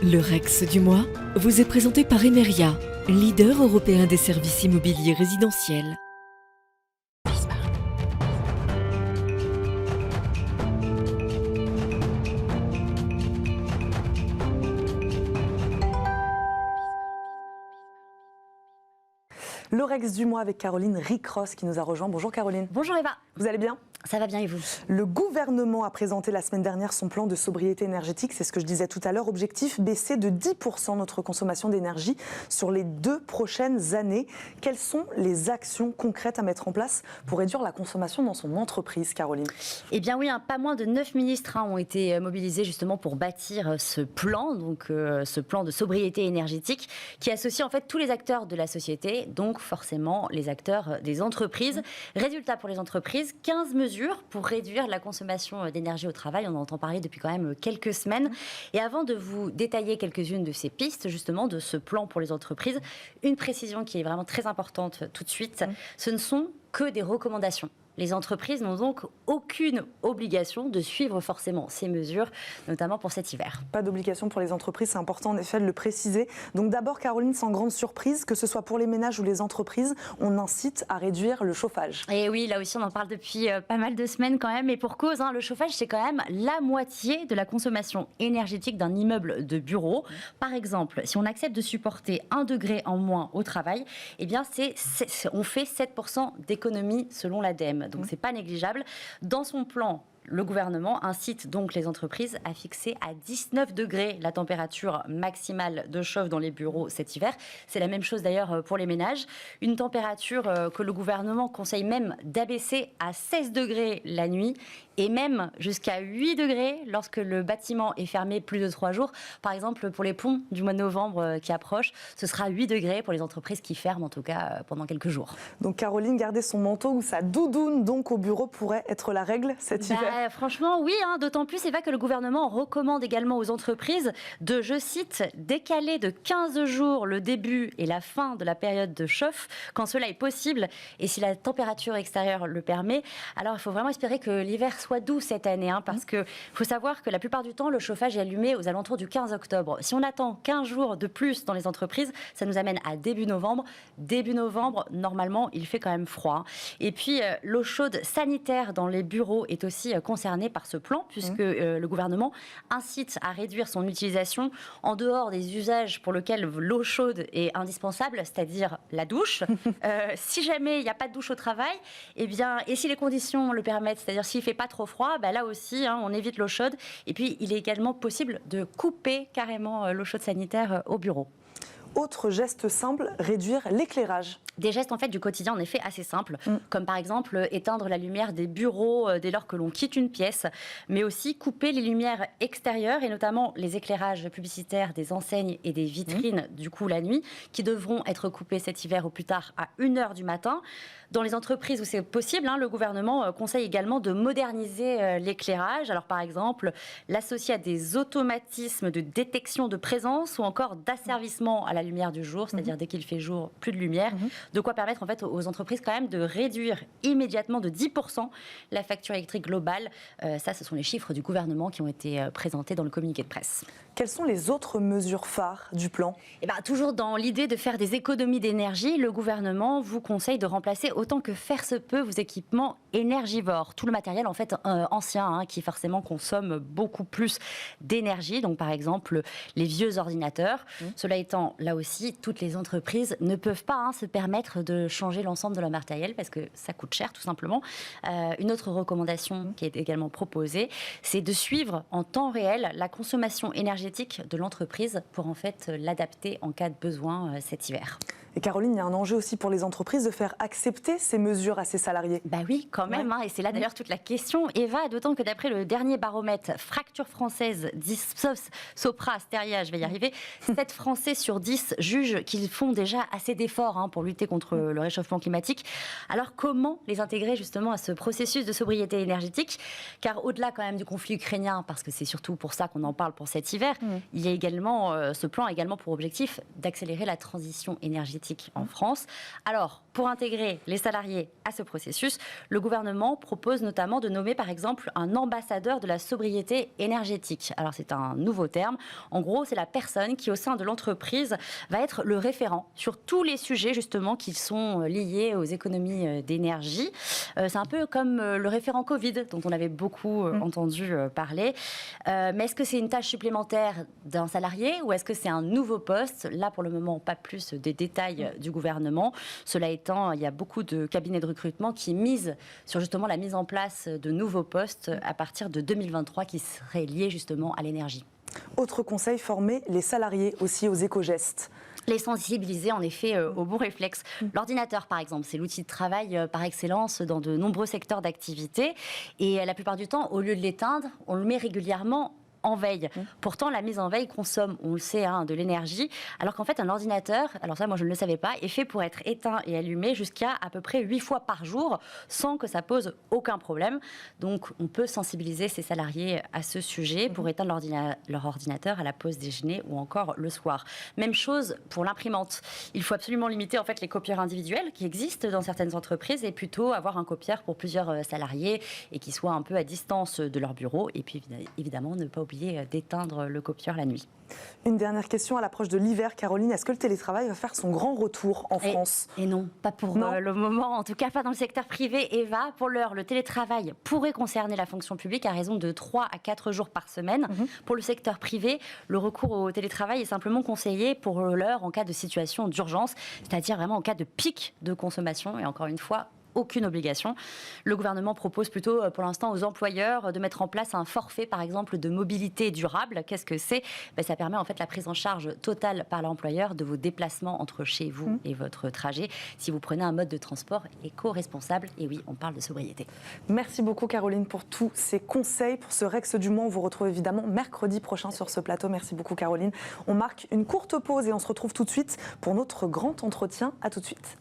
Le Rex du mois vous est présenté par Emeria, leader européen des services immobiliers résidentiels. Le Rex du mois avec Caroline Ricross qui nous a rejoint. Bonjour Caroline. Bonjour Eva. Vous allez bien ? Ça va bien et vous ? Le gouvernement a présenté la semaine dernière son plan de sobriété énergétique. C'est ce que je disais tout à l'heure. Objectif, baisser de 10% notre consommation d'énergie sur les 2 prochaines années. Quelles sont les actions concrètes à mettre en place pour réduire la consommation dans son entreprise, Caroline ? Eh bien oui, pas moins de 9 ministres ont été mobilisés justement pour bâtir ce plan, donc ce plan de sobriété énergétique qui associe en fait tous les acteurs de la société, donc forcément les acteurs des entreprises. Résultat pour les entreprises, 15 mesures pour réduire la consommation d'énergie au travail. On en entend parler depuis quand même quelques semaines. Et avant de vous détailler quelques-unes de ces pistes, justement, de ce plan pour les entreprises, une précision qui est vraiment très importante tout de suite, ce ne sont que des recommandations. Les entreprises n'ont donc aucune obligation de suivre forcément ces mesures, notamment pour cet hiver. Pas d'obligation pour les entreprises, c'est important en effet de le préciser. Donc d'abord, Caroline, sans grande surprise, que ce soit pour les ménages ou les entreprises, on incite à réduire le chauffage. Et oui, là aussi on en parle depuis pas mal de semaines quand même, et pour cause, le chauffage c'est quand même la moitié de la consommation énergétique d'un immeuble de bureau. Par exemple, si on accepte de supporter 1 degré en moins au travail, eh bien on fait 7% d'économie selon l'ADEME. Donc c'est pas négligeable. Dans son plan, le gouvernement incite donc les entreprises à fixer à 19 degrés la température maximale de chauffe dans les bureaux cet hiver. C'est la même chose d'ailleurs pour les ménages. Une température que le gouvernement conseille même d'abaisser à 16 degrés la nuit et même jusqu'à 8 degrés lorsque le bâtiment est fermé plus de 3 jours. Par exemple, pour les ponts du mois de novembre qui approchent, ce sera 8 degrés pour les entreprises qui ferment en tout cas pendant quelques jours. Donc Caroline, garder son manteau ou sa doudoune donc au bureau pourrait être la règle cet hiver ? Franchement, oui, d'autant plus, c'est vrai que le gouvernement recommande également aux entreprises de, je cite, décaler de 15 jours le début et la fin de la période de chauffe, quand cela est possible, et si la température extérieure le permet. Alors, il faut vraiment espérer que l'hiver soit doux cette année, parce qu'il faut savoir que la plupart du temps, le chauffage est allumé aux alentours du 15 octobre. Si on attend 15 jours de plus dans les entreprises, ça nous amène à début novembre. Début novembre, normalement, il fait quand même froid. Et puis, l'eau chaude sanitaire dans les bureaux est aussi concernés par ce plan, puisque le gouvernement incite à réduire son utilisation en dehors des usages pour lesquels l'eau chaude est indispensable, c'est-à-dire la douche. Si jamais il n'y a pas de douche au travail, et si les conditions le permettent, c'est-à-dire s'il ne fait pas trop froid, là aussi, on évite l'eau chaude. Et puis, il est également possible de couper carrément l'eau chaude sanitaire au bureau. Autre geste simple, réduire l'éclairage. Des gestes en fait du quotidien en effet assez simples, comme par exemple éteindre la lumière des bureaux dès lors que l'on quitte une pièce, mais aussi couper les lumières extérieures et notamment les éclairages publicitaires des enseignes et des vitrines du coup la nuit, qui devront être coupés cet hiver au plus tard à 1h du matin. Dans les entreprises où c'est possible, le gouvernement conseille également de moderniser l'éclairage. Alors par exemple, l'associer à des automatismes de détection de présence ou encore d'asservissement à la lumière du jour, c'est-à-dire dès qu'il fait jour, plus de lumière. De quoi permettre en fait aux entreprises quand même de réduire immédiatement de 10% la facture électrique globale. Ça, ce sont les chiffres du gouvernement qui ont été présentés dans le communiqué de presse. Quelles sont les autres mesures phares du plan ? Toujours dans l'idée de faire des économies d'énergie, le gouvernement vous conseille de remplacer autant que faire se peut vos équipements énergivores. Tout le matériel en fait ancien qui forcément consomme beaucoup plus d'énergie. Donc par exemple les vieux ordinateurs. Cela étant, là aussi, toutes les entreprises ne peuvent pas se permettre de changer l'ensemble de leur matériel parce que ça coûte cher tout simplement. Une autre recommandation qui est également proposée, c'est de suivre en temps réel la consommation énergétique de l'entreprise pour en fait l'adapter en cas de besoin cet hiver. Et Caroline, il y a un enjeu aussi pour les entreprises de faire accepter ces mesures à ses salariés. Oui, quand même. Et c'est là d'ailleurs toute la question. Eva, d'autant que d'après le dernier baromètre Fracture Française, Sopra, Steria, je vais y arriver, 7 Français sur 10 jugent qu'ils font déjà assez d'efforts pour lutter contre le réchauffement climatique. Alors comment les intégrer justement à ce processus de sobriété énergétique ? Car au-delà quand même du conflit ukrainien, parce que c'est surtout pour ça qu'on en parle pour cet hiver, il y a également, ce plan a également pour objectif d'accélérer la transition énergétique énergétique en France. Alors, pour intégrer les salariés à ce processus, le gouvernement propose notamment de nommer par exemple un ambassadeur de la sobriété énergétique. Alors c'est un nouveau terme. En gros, c'est la personne qui au sein de l'entreprise va être le référent sur tous les sujets justement qui sont liés aux économies d'énergie. C'est un peu comme le référent Covid dont on avait beaucoup entendu parler. Mais est-ce que c'est une tâche supplémentaire d'un salarié ou est-ce que c'est un nouveau poste? Là pour le moment, pas plus des détails du gouvernement. Cela étant, il y a beaucoup de cabinets de recrutement qui misent sur justement la mise en place de nouveaux postes à partir de 2023 qui seraient liés justement à l'énergie. Autre conseil, former les salariés aussi aux éco-gestes. Les sensibiliser en effet aux bons réflexes. L'ordinateur par exemple, c'est l'outil de travail par excellence dans de nombreux secteurs d'activité et la plupart du temps, au lieu de l'éteindre, on le met régulièrement en veille. Pourtant, la mise en veille consomme, on le sait, de l'énergie, alors qu'en fait, un ordinateur, alors ça, moi, je ne le savais pas, est fait pour être éteint et allumé jusqu'à à peu près 8 fois par jour, sans que ça pose aucun problème. Donc, on peut sensibiliser ses salariés à ce sujet pour éteindre leur ordinateur à la pause déjeuner ou encore le soir. Même chose pour l'imprimante. Il faut absolument limiter, en fait, les copieurs individuels qui existent dans certaines entreprises et plutôt avoir un copieur pour plusieurs salariés et qui soit un peu à distance de leur bureau. Et puis, évidemment, ne pas oublier d'éteindre le copieur la nuit. Une dernière question à l'approche de l'hiver, Caroline. Est-ce que le télétravail va faire son grand retour en France ? Et non, pas pour le moment, en tout cas pas dans le secteur privé. Eva, pour l'heure, le télétravail pourrait concerner la fonction publique à raison de 3 à 4 jours par semaine. Pour le secteur privé, le recours au télétravail est simplement conseillé pour l'heure en cas de situation d'urgence, c'est-à-dire vraiment en cas de pic de consommation. Et encore une fois, aucune obligation. Le gouvernement propose plutôt pour l'instant aux employeurs de mettre en place un forfait par exemple de mobilité durable. Qu'est-ce que c'est ? Ça permet en fait la prise en charge totale par l'employeur de vos déplacements entre chez vous et votre trajet si vous prenez un mode de transport éco-responsable. Et oui, on parle de sobriété. Merci beaucoup Caroline pour tous ces conseils. Pour ce Rex du Mans, on vous retrouve évidemment mercredi prochain sur ce plateau. Merci beaucoup Caroline. On marque une courte pause et on se retrouve tout de suite pour notre grand entretien. À tout de suite.